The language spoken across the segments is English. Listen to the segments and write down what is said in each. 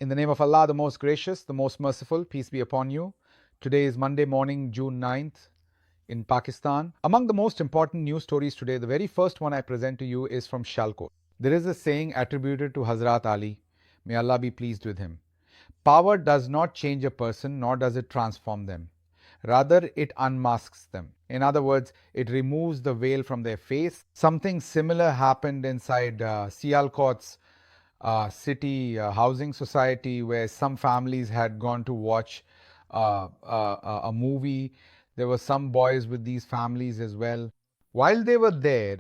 In the name of Allah, the most gracious, the most merciful, peace be upon you. Today is Monday morning, June 9th in Pakistan. Among the most important news stories today, the very first one I present to you is from Sialkot. There is a saying attributed to Hazrat Ali, may Allah be pleased with him. Power does not change a person, nor does it transform them. Rather, it unmasks them. In other words, it removes the veil from their face. Something similar happened inside Sialkot's city housing society, where some families had gone to watch a movie. There were some boys with these families as well. While they were there,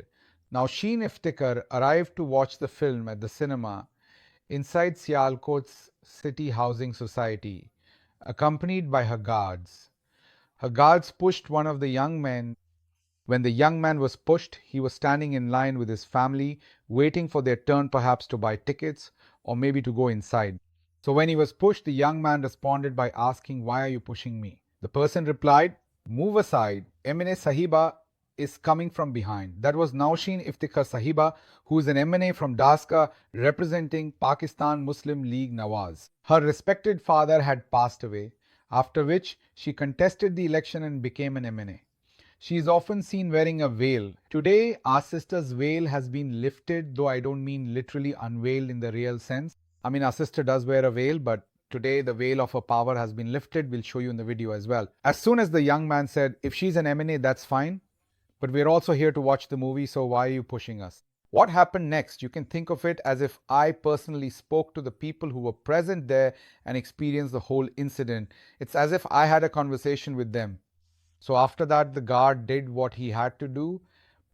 Nausheen Iftikhar arrived to watch the film at the cinema inside Sialkot's city housing society, accompanied by her guards. Her guards pushed one of the young men. When the young man was pushed, he was standing in line with his family, waiting for their turn perhaps to buy tickets or maybe to go inside. So when he was pushed, the young man responded by asking, "Why are you pushing me?" The person replied, "Move aside. MNA Sahiba is coming from behind." That was Nausheen Iftikhar Sahiba, who is an MNA from Daska representing Pakistan Muslim League Nawaz. Her respected father had passed away, after which she contested the election and became an MNA. She is often seen wearing a veil. Today, our sister's veil has been lifted, though I don't mean literally unveiled in the real sense. I mean, our sister does wear a veil, but today the veil of her power has been lifted. We'll show you in the video as well. As soon as the young man said, "If she's an MNA, that's fine, but we're also here to watch the movie, so why are you pushing us?" What happened next? You can think of it as if I personally spoke to the people who were present there and experienced the whole incident. It's as if I had a conversation with them. So after that, the guard did what he had to do,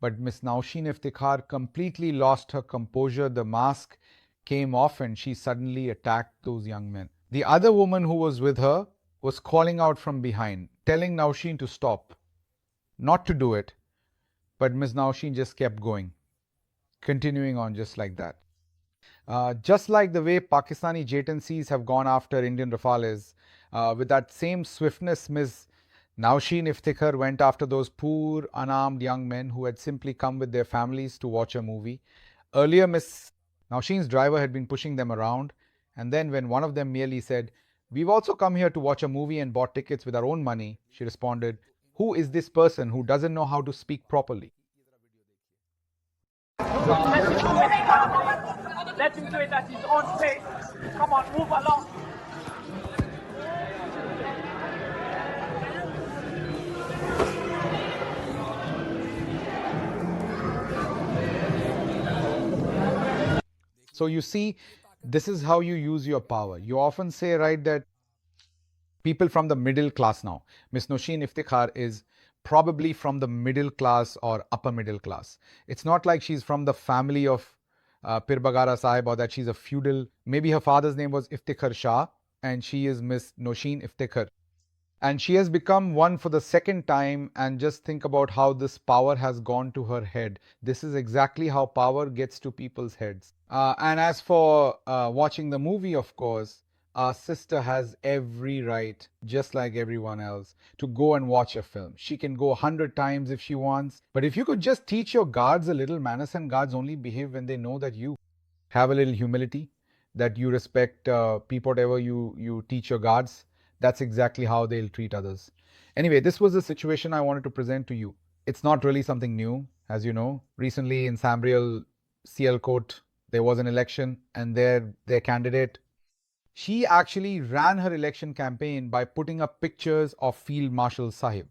but Miss Nausheen Iftikhar completely lost her composure. The mask came off and she suddenly attacked those young men. The other woman who was with her was calling out from behind, telling Nausheen to stop, not to do it. But Miss Nausheen just kept going, continuing on just like that. Just like the way Pakistani jet agencies have gone after Indian Rafales, with that same swiftness, Ms. Nausheen Iftikhar went after those poor, unarmed young men who had simply come with their families to watch a movie. Earlier, Ms. Nausheen's driver had been pushing them around, and then when one of them merely said, "We've also come here to watch a movie and bought tickets with our own money," she responded, "Who is this person who doesn't know how to speak properly?" Let him do it at his own pace. Come on, move along. So you see, this is how you use your power. You often say, right, that people from the middle class now. Miss Nausheen Iftikhar is probably from the middle class or upper middle class. It's not like she's from the family of Pir Bagara Sahib or that she's a feudal. Maybe her father's name was Iftikhar Shah and she is Miss Nausheen Iftikhar. And she has become one for the second time, and just think about how this power has gone to her head. This is exactly how power gets to people's heads. And as for watching the movie, of course, our sister has every right, just like everyone else, to go and watch a film. She can go 100 times if she wants. But if you could just teach your guards a little manners, and guards only behave when they know that you have a little humility, that you respect people, whatever you teach your guards, that's exactly how they'll treat others. Anyway, this was the situation I wanted to present to you. It's not really something new, as you know. Recently in Sambriel, Sialkot, there was an election, and their candidate, she actually ran her election campaign by putting up pictures of Field Marshal Sahib.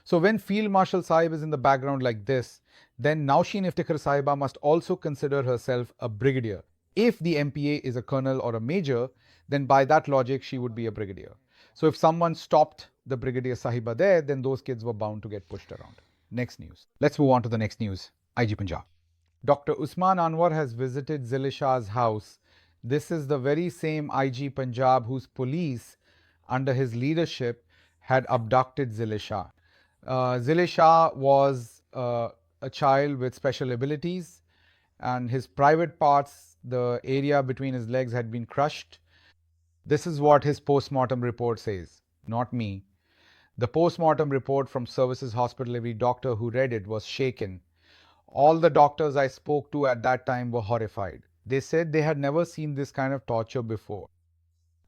So when Field Marshal Sahib is in the background like this, then Nausheen Iftikhar Sahiba must also consider herself a brigadier. If the MPA is a colonel or a major, then by that logic, she would be a brigadier. So if someone stopped the Brigadier Sahiba there, then those kids were bound to get pushed around. Next news. Let's move on to the next news. IG Punjab. Dr. Usman Anwar has visited Zilishah's house. This is the very same IG Punjab whose police, under his leadership, had abducted Zilishah. Zilishah was a child with special abilities, and his private parts, the area between his legs, had been crushed. This is what his post-mortem report says, not me. The post-mortem report from Services Hospital, every doctor who read it was shaken. All the doctors I spoke to at that time were horrified. They said they had never seen this kind of torture before.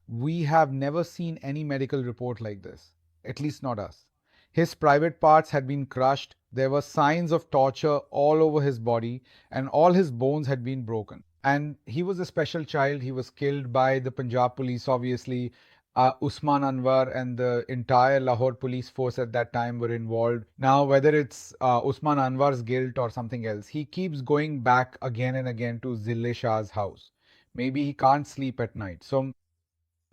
We have never seen any medical report like this, at least not us. His private parts had been crushed, there were signs of torture all over his body, and all his bones had been broken. And he was a special child. He was killed by the Punjab police, obviously. Usman Anwar and the entire Lahore police force at that time were involved. Now, whether it's Usman Anwar's guilt or something else, he keeps going back again and again to Zille Shah's house. Maybe he can't sleep at night. So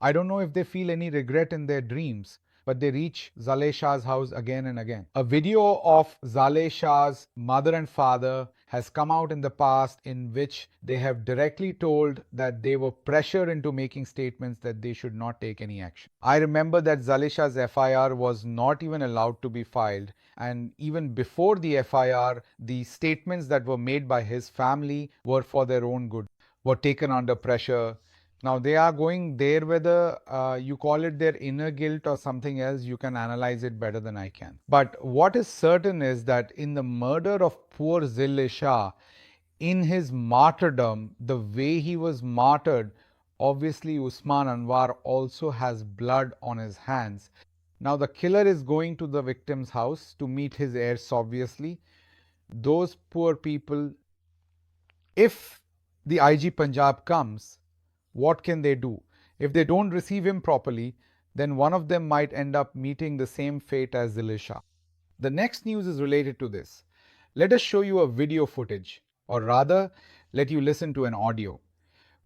I don't know if they feel any regret in their dreams, but they reach Zaleh Shah's house again and again. A video of Zaleh Shah's mother and father has come out in the past in which they have directly told that they were pressured into making statements that they should not take any action. I remember that Zaleh Shah's FIR was not even allowed to be filed, and even before the FIR, the statements that were made by his family were for their own good, were taken under pressure. Now they are going there, whether you call it their inner guilt or something else, you can analyze it better than I can. But what is certain is that in the murder of poor Zille Shah, in his martyrdom, the way he was martyred, obviously Usman Anwar also has blood on his hands. Now the killer is going to the victim's house to meet his heirs, obviously. Those poor people, if the IG Punjab comes, what can they do? If they don't receive him properly, then one of them might end up meeting the same fate as Zille Shah. The next news is related to this. Let us show you a video footage, or rather, let you listen to an audio.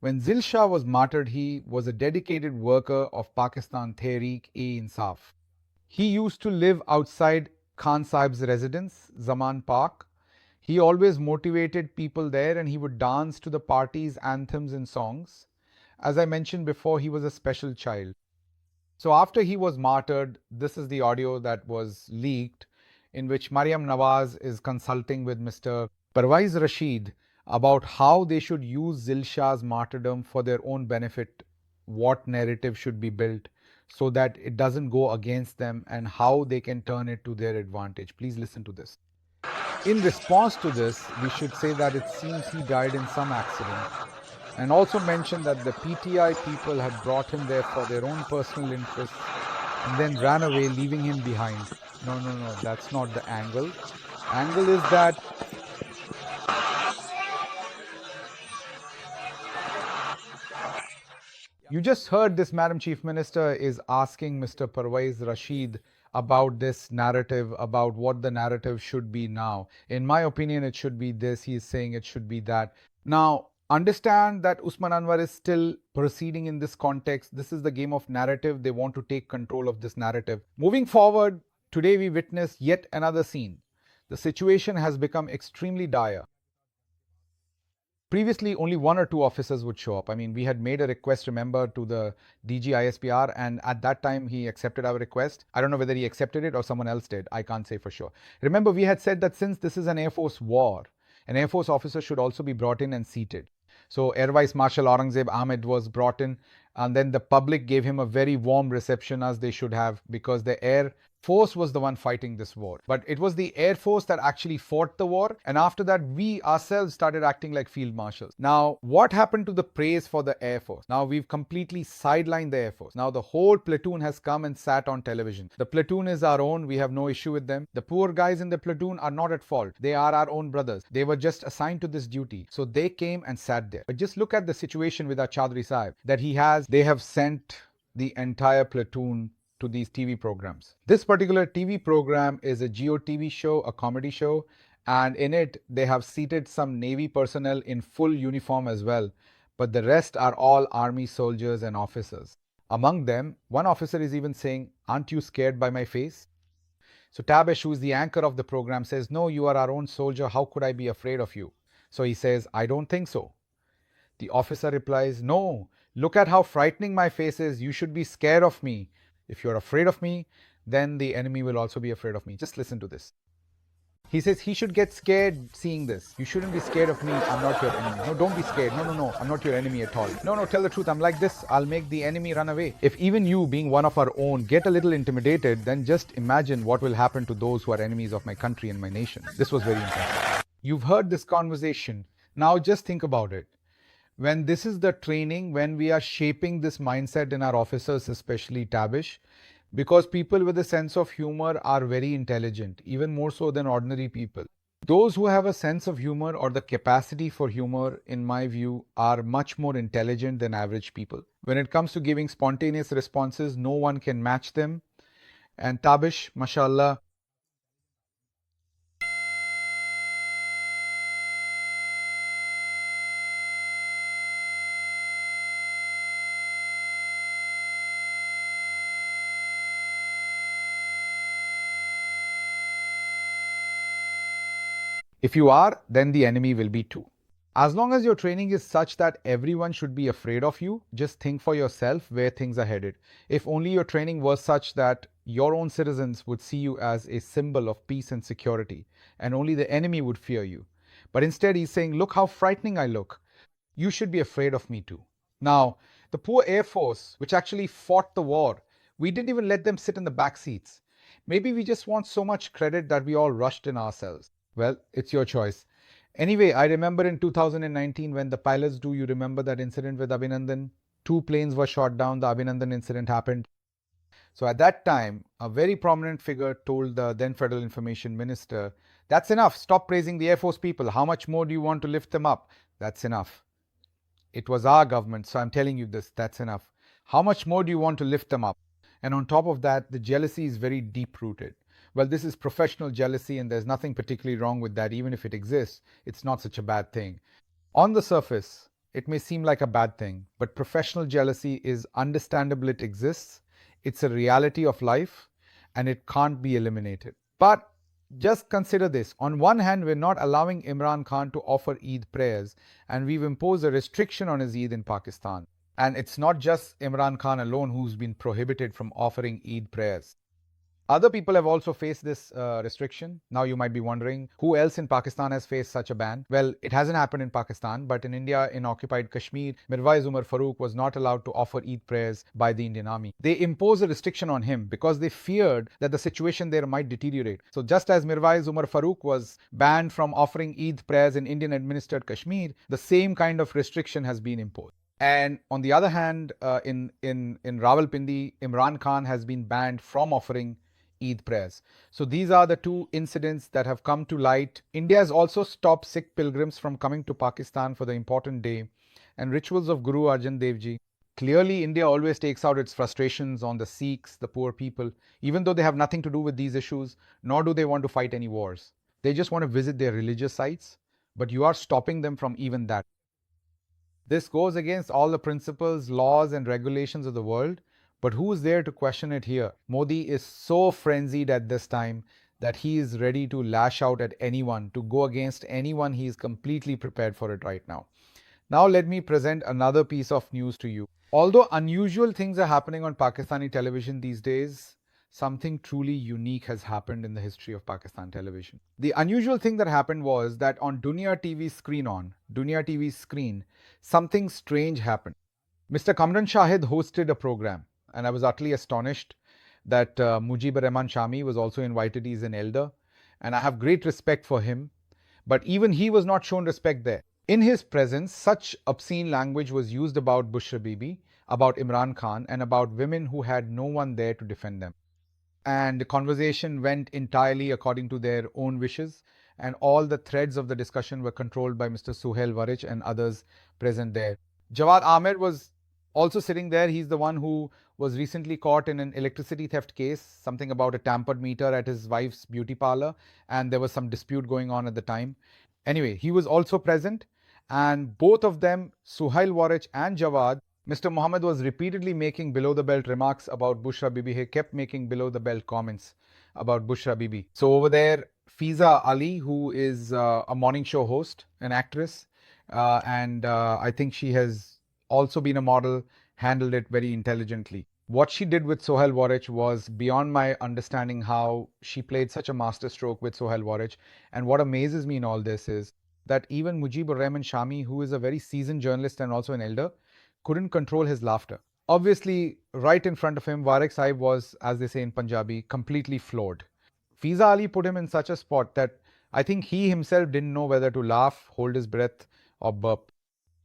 When Zil Shah was martyred, he was a dedicated worker of Pakistan Tehreek-e-Insaf. He used to live outside Khan Sahib's residence, Zaman Park. He always motivated people there and he would dance to the party's anthems and songs. As I mentioned before, he was a special child. So after he was martyred, this is the audio that was leaked in which Maryam Nawaz is consulting with Mr. Parvaiz Rashid about how they should use Zil Shah's martyrdom for their own benefit, what narrative should be built so that it doesn't go against them, and how they can turn it to their advantage. Please listen to this. In response to this, we should say that it seems he died in some accident, and also mention that the PTI people had brought him there for their own personal interests and then ran away, leaving him behind. No, that's not the angle. Angle is that you just heard this Madam Chief Minister is asking Mr. Parvaiz Rashid about this narrative, about what the narrative should be now. In my opinion, it should be this. He is saying it should be that. Now, understand that Usman Anwar is still proceeding in this context. This is the game of narrative. They want to take control of this narrative. Moving forward, today we witness yet another scene. The situation has become extremely dire. Previously, only one or two officers would show up. I mean, we had made a request, remember, to the DG ISPR, and at that time he accepted our request. I don't know whether he accepted it or someone else did. I can't say for sure. Remember, we had said that since this is an Air Force war, an Air Force officer should also be brought in and seated. So Air Vice Marshal Aurangzeb Ahmed was brought in, and then the public gave him a very warm reception, as they should have, because the Air Force was the one fighting this war. But it was the Air Force that actually fought the war, and after that we ourselves started acting like field marshals. Now, what happened to the praise for the Air Force? Now we've completely sidelined the Air Force. Now the whole platoon has come and sat on television. The platoon is our own, we have no issue with them. The poor guys in the platoon are not at fault. They are our own brothers. They were just assigned to this duty. So they came and sat there. But just look at the situation with our Chaudhry Sahib, that they have sent the entire platoon to these TV programs. This particular TV program is a Geo TV show, a comedy show, and in it they have seated some Navy personnel in full uniform as well, but the rest are all army soldiers and officers. Among them, one officer is even saying, "Aren't you scared by my face?" So Tabesh, who is the anchor of the program, says, "No, you are our own soldier, how could I be afraid of you?" So he says, "I don't think so." The officer replies, "No, look at how frightening my face is, you should be scared of me. If you're afraid of me, then the enemy will also be afraid of me." Just listen to this. He says he should get scared seeing this. "You shouldn't be scared of me. I'm not your enemy. No, don't be scared. No. I'm not your enemy at all. No, tell the truth. I'm like this. I'll make the enemy run away." If even you, being one of our own, get a little intimidated, then just imagine what will happen to those who are enemies of my country and my nation. This was very impressive. You've heard this conversation. Now just think about it. when this is the training, when we are shaping this mindset in our officers, especially Tabish, because people with a sense of humor are very intelligent, even more so than ordinary people. Those who have a sense of humor or the capacity for humor, in my view, are much more intelligent than average people. When it comes to giving spontaneous responses, no one can match them. And Tabish, mashallah, if you are, then the enemy will be too. As long as your training is such that everyone should be afraid of you, just think for yourself where things are headed. If only your training was such that your own citizens would see you as a symbol of peace and security, and only the enemy would fear you. But instead, he's saying, look how frightening I look. You should be afraid of me too. Now, the poor Air Force, which actually fought the war, we didn't even let them sit in the back seats. Maybe we just want so much credit that we all rushed in ourselves. Well, it's your choice. Anyway, I remember in 2019 when the pilots do, you remember that incident with Abhinandan? Two planes were shot down, the Abhinandan incident happened. So at that time, a very prominent figure told the then Federal Information Minister, that's enough, stop praising the Air Force people. How much more do you want to lift them up? That's enough. It was our government, so I'm telling you this, that's enough. How much more do you want to lift them up? And on top of that, the jealousy is very deep rooted. Well, this is professional jealousy, and there's nothing particularly wrong with that. Even if it exists, it's not such a bad thing. On the surface, it may seem like a bad thing, but professional jealousy is understandable, it exists, it's a reality of life, and it can't be eliminated. But just consider this. On one hand, we're not allowing Imran Khan to offer Eid prayers, and we've imposed a restriction on his Eid in Pakistan. And it's not just Imran Khan alone who's been prohibited from offering Eid prayers. Other people have also faced this restriction. Now you might be wondering, who else in Pakistan has faced such a ban? Well, it hasn't happened in Pakistan, but in India, in occupied Kashmir, Mirwais Umar Farooq was not allowed to offer Eid prayers by the Indian army. They imposed a restriction on him because they feared that the situation there might deteriorate. So just as Mirwais Umar Farooq was banned from offering Eid prayers in Indian administered Kashmir, the same kind of restriction has been imposed. And on the other hand, in Rawalpindi, Imran Khan has been banned from offering Eid prayers. So these are the two incidents that have come to light. India has also stopped Sikh pilgrims from coming to Pakistan for the important day and rituals of Guru Arjan Dev Ji. Clearly, India always takes out its frustrations on the Sikhs, the poor people, even though they have nothing to do with these issues, nor do they want to fight any wars. They just want to visit their religious sites, but you are stopping them from even that. This goes against all the principles, laws, and regulations of the world. But who's there to question it here? Modi is so frenzied at this time that he is ready to lash out at anyone, to go against anyone. He is completely prepared for it right now. Now, let me present another piece of news to you. Although unusual things are happening on Pakistani television these days, something truly unique has happened in the history of Pakistan television. The unusual thing that happened was that on Dunia TV's screen, something strange happened. Mr. Kamran Shahid hosted a program, and I was utterly astonished that Mujibur Rahman Shami was also invited. He's an elder, and I have great respect for him, but even he was not shown respect there. In his presence, such obscene language was used about Bushra Bibi, about Imran Khan, and about women who had no one there to defend them. And the conversation went entirely according to their own wishes, and all the threads of the discussion were controlled by Mr. Suhail Warich and others present there. Jawad Ahmed was also sitting there. He's the one who was recently caught in an electricity theft case, something about a tampered meter at his wife's beauty parlor, and there was some dispute going on at the time. Anyway, he was also present, and both of them, Suhail Warich and Jawad, Mr. Mohammed was repeatedly making below the belt remarks about Bushra Bibi. He kept making below the belt comments about Bushra Bibi. So over there, Fiza Ali, who is a morning show host, an actress, and I think she has also been a model, handled it very intelligently. What she did with Sohail Warich was beyond my understanding, how she played such a masterstroke with Sohail Warich. And what amazes me in all this is that even Mujibur Rahman Shami, who is a very seasoned journalist and also an elder, couldn't control his laughter. Obviously, right in front of him, Warich Sahib was, as they say in Punjabi, completely floored. Fiza Ali put him in such a spot that I think he himself didn't know whether to laugh, hold his breath, or burp.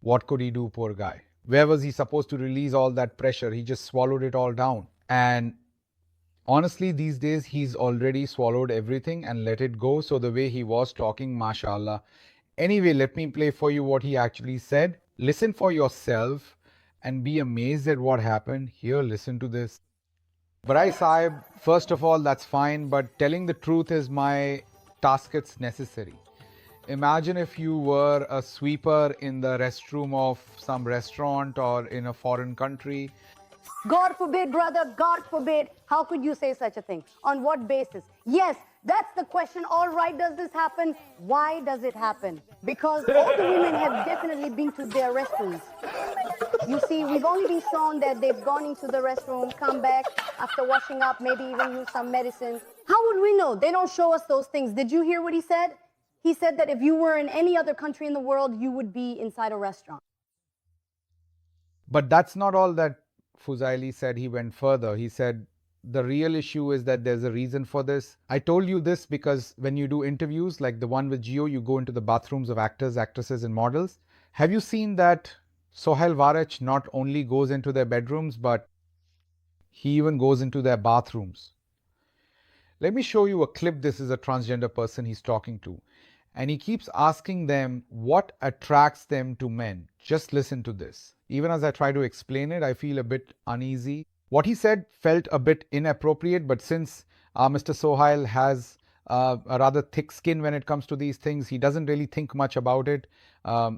What could he do, poor guy? Where was he supposed to release all that pressure? He just swallowed it all down. And honestly, these days he's already swallowed everything and let it go. So the way he was talking, mashallah. Anyway, let me play for you what he actually said. Listen for yourself and be amazed at what happened. Here, listen to this. Barai Sahib, first of all, that's fine, but telling the truth is my task, it's necessary. Imagine if you were a sweeper in the restroom of some restaurant or in a foreign country. God forbid, brother, God forbid. How could you say such a thing? On what basis? Yes, that's the question. All right, does this happen? Why does it happen? Because all the women have definitely been to their restrooms. You see, we've only been shown that they've gone into the restroom, come back after washing up, maybe even use some medicine. How would we know? They don't show us those things. Did you hear what he said? He said that if you were in any other country in the world, you would be inside a restaurant. But that's not all that Fuzaili said. He went further. He said, the real issue is that there's a reason for this. I told you this because when you do interviews like the one with Geo, you go into the bathrooms of actors, actresses, and models. Have you seen that Sohail Varech not only goes into their bedrooms, but he even goes into their bathrooms? Let me show you a clip. This is a transgender person he's talking to. And he keeps asking them what attracts them to men. Just listen to this. Even as I try to explain it, I feel a bit uneasy. What he said felt a bit inappropriate, but since Mr. Sohail has a rather thick skin when it comes to these things, he doesn't really think much about it.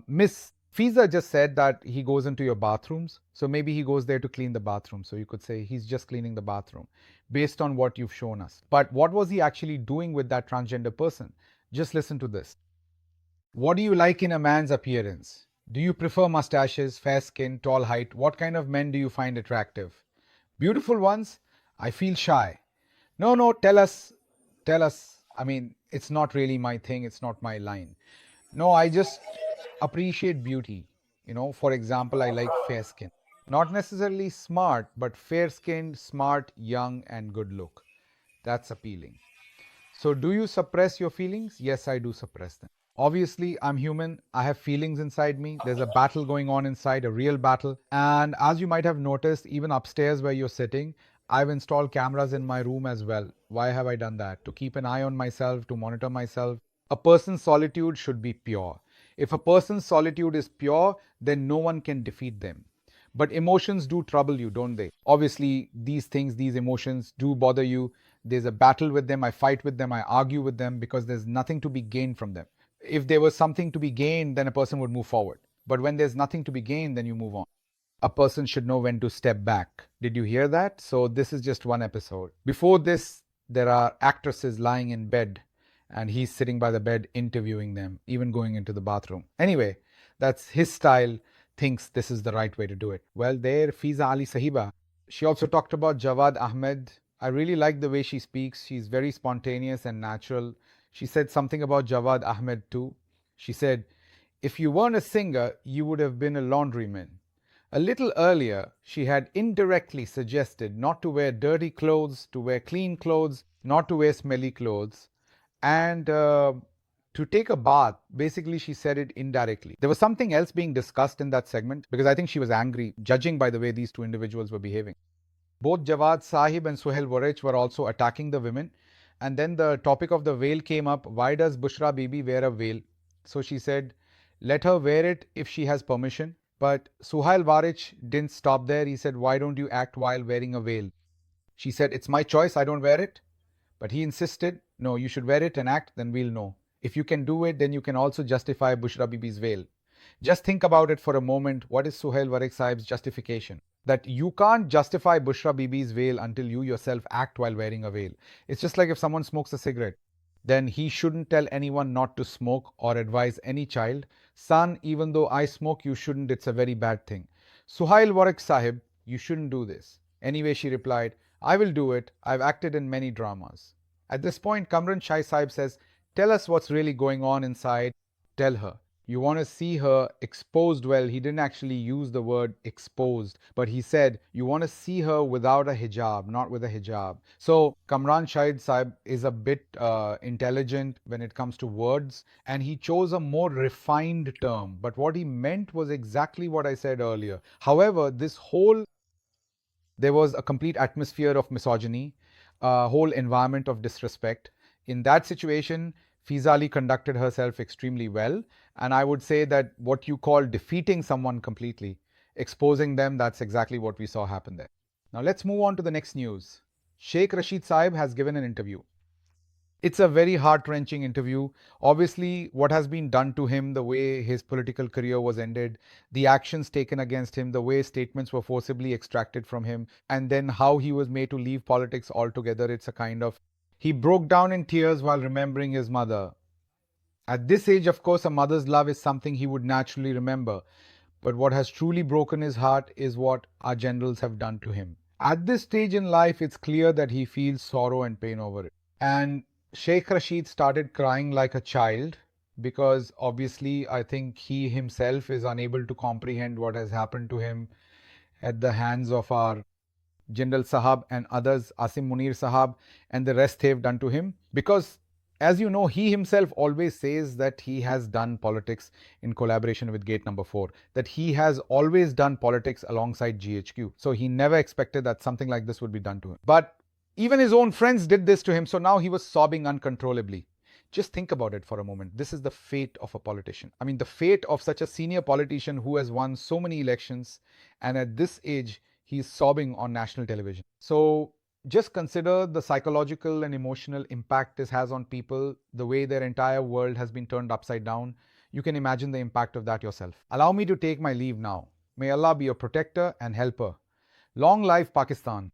Miss Fiza just said that he goes into your bathrooms. So maybe he goes there to clean the bathroom. So you could say he's just cleaning the bathroom based on what you've shown us. But what was he actually doing with that transgender person? Just listen to this. What do you like in a man's appearance? Do you prefer mustaches, fair skin, tall height? What kind of men do you find attractive? Beautiful ones? I feel shy. No, tell us. I mean, it's not really my thing, it's not my line. No, I just appreciate beauty. For example, I like fair skin. Not necessarily smart, but fair skinned, smart, young, and good look. That's appealing. So, do you suppress your feelings? Yes, I do suppress them. Obviously, I'm human. I have feelings inside me. There's a battle going on inside, a real battle. And as you might have noticed, even upstairs where you're sitting, I've installed cameras in my room as well. Why have I done that? To keep an eye on myself, to monitor myself. A person's solitude should be pure. If a person's solitude is pure, then no one can defeat them. But emotions do trouble you, don't they? Obviously, these things, these emotions do bother you. There's a battle with them. I fight with them. I argue with them because there's nothing to be gained from them. If there was something to be gained, then a person would move forward. But when there's nothing to be gained, then you move on. A person should know when to step back. Did you hear that? So this is just one episode. Before this, there are actresses lying in bed and he's sitting by the bed interviewing them, even going into the bathroom. Anyway, that's his style, thinks this is the right way to do it. Well, there, Fiza Ali Sahiba. She also talked about Jawad Ahmed. I really like the way she speaks. She's very spontaneous and natural. She said something about Jawad Ahmed too. She said, if you weren't a singer, you would have been a laundryman. A little earlier, she had indirectly suggested not to wear dirty clothes, to wear clean clothes, not to wear smelly clothes, and to take a bath. Basically, she said it indirectly. There was something else being discussed in that segment because I think she was angry, judging by the way these two individuals were behaving. Both Jawad Sahib and Suhail Varech were also attacking the women. And then the topic of the veil came up. Why does Bushra Bibi wear a veil? So she said, let her wear it if she has permission. But Suhail Varech didn't stop there. He said, why don't you act while wearing a veil? She said, it's my choice, I don't wear it. But he insisted, no, you should wear it and act, then we'll know. If you can do it, then you can also justify Bushra Bibi's veil. Just think about it for a moment. What is Suhail Varech Sahib's justification? That you can't justify Bushra Bibi's veil until you yourself act while wearing a veil. It's just like if someone smokes a cigarette, then he shouldn't tell anyone not to smoke or advise any child, son, even though I smoke, you shouldn't, it's a very bad thing. Suhail Varech Sahib, you shouldn't do this. Anyway, she replied, I will do it. I've acted in many dramas. At this point, Kamran Shai Sahib says, tell us what's really going on inside. Tell her. You want to see her exposed. Well, he didn't actually use the word exposed, but he said you want to see her without a hijab, not with a hijab. So Kamran Shahid Saib is a bit intelligent when it comes to words, and he chose a more refined term. But what he meant was exactly what I said earlier. However, there was a complete atmosphere of misogyny, a whole environment of disrespect. In that situation, Fizali conducted herself extremely well. And I would say that what you call defeating someone completely, exposing them, that's exactly what we saw happen there. Now let's move on to the next news. Sheikh Rashid Saib has given an interview. It's a very heart-wrenching interview. Obviously, what has been done to him, the way his political career was ended, the actions taken against him, the way statements were forcibly extracted from him, and then how he was made to leave politics altogether. It's a kind of... He broke down in tears while remembering his mother. At this age, of course, a mother's love is something he would naturally remember. But what has truly broken his heart is what our generals have done to him. At this stage in life, it's clear that he feels sorrow and pain over it. And Sheikh Rashid started crying like a child because obviously I think he himself is unable to comprehend what has happened to him at the hands of our General Sahab and others, Asim Munir Sahab, and the rest they've done to him. Because, as you know, he himself always says that he has done politics in collaboration with Gate Number 4, that he has always done politics alongside GHQ. So he never expected that something like this would be done to him. But even his own friends did this to him, so now he was sobbing uncontrollably. Just think about it for a moment. This is the fate of a politician. I mean, the fate of such a senior politician who has won so many elections, and at this age, he's sobbing on national television. So just consider the psychological and emotional impact this has on people, the way their entire world has been turned upside down. You can imagine the impact of that yourself. Allow me to take my leave now. May Allah be your protector and helper. Long life Pakistan.